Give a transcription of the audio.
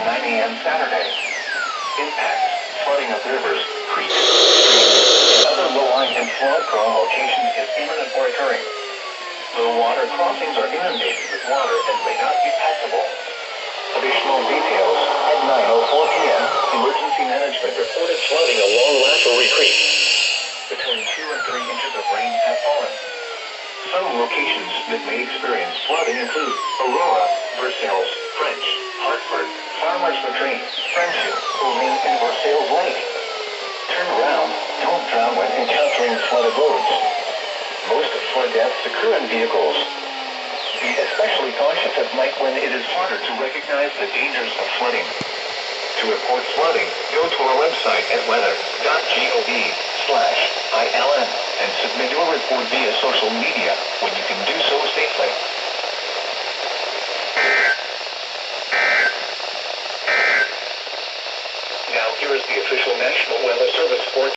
9 a.m. Saturday. Impacts: flooding of rivers, creeks, streams, and other low-lying and flood-prone locations is imminent or occurring. Low water crossings are inundated with water and may not be passable. Additional details: at 9:04 p.m., emergency management reported flooding along Lasserie Creek. Between 2 and 3 inches of rain have fallen. Some locations that may experience flooding include Aurora, Versailles, French, Hartford, Farmers Latrine, Friendship, Elaine, and Versailles Lake. Turn around. Don't drown when encountering flooded roads. Most flood deaths occur in vehicles. Be especially cautious at night when it is harder to recognize the dangers of flooding. To report flooding, go to our website at weather.gov/ILN and submit your report via social media when you can do so safely. Now here is the official National Weather Service forecast.